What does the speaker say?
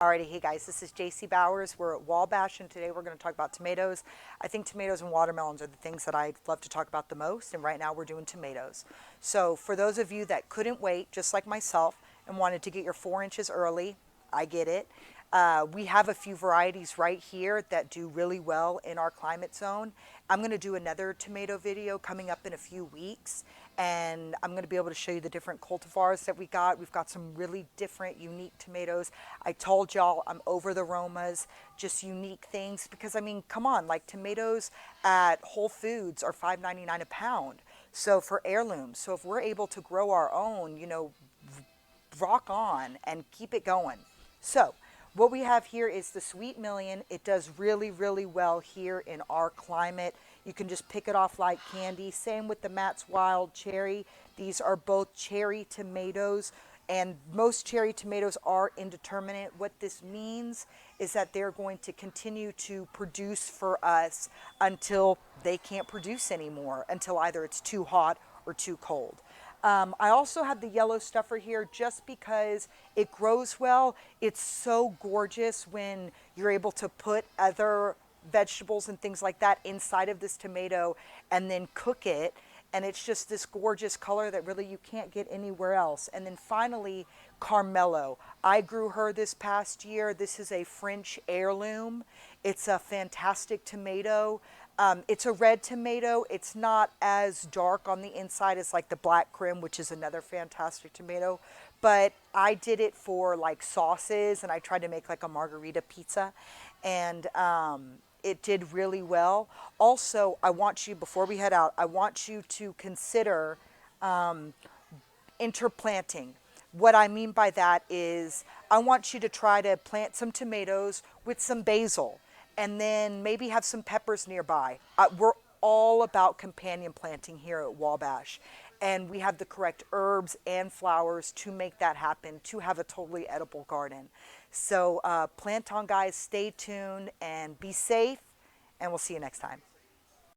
Alrighty, hey guys, this is JC Bowers. We're at Wabash, and today we're going to talk about tomatoes. I think tomatoes and watermelons are the things that I love to talk about the most, and right now we're doing tomatoes. So for those of you that couldn't wait, just like myself, and wanted to get your 4 inches early, I get it. We have a few varieties right here that do really well in our climate zone. I'm going to do another tomato video coming up in a few weeks, and I'm going to be able to show you the different cultivars that we got. We've got some really different, unique tomatoes. I told y'all I'm over the Romas, just unique things, because I mean, come on, like tomatoes at Whole Foods are $5.99 a pound. So for heirlooms, so if we're able to grow our own, rock on and keep it going. So what we have here is the Sweet Million. It does really, really well here in our climate. You can just pick it off like candy. Same with the Matt's Wild Cherry. These are both cherry tomatoes, and most cherry tomatoes are indeterminate. What this means is that they're going to continue to produce for us until they can't produce anymore, until either it's too hot or too cold. I also have the yellow stuffer here just because it grows well. It's so gorgeous when you're able to put other vegetables and things like that inside of this tomato and then cook it. And it's just this gorgeous color that really you can't get anywhere else. And then finally, Carmelo. I grew her this past year. This is a French heirloom. It's a fantastic tomato. It's a red tomato. It's not as dark on the inside as like the Black Krim, which is another fantastic tomato. But I did it for like sauces, and I tried to make like a margarita pizza, and it did really well. Also, I want you, before we head out, I want you to consider interplanting. What I mean by that is I want you to try to plant some tomatoes with some basil, and then maybe have some peppers nearby. We're all about companion planting here at Wabash, and we have the correct herbs and flowers to make that happen, to have a totally edible garden. So plant on, guys. Stay tuned and be safe, and we'll see you next time.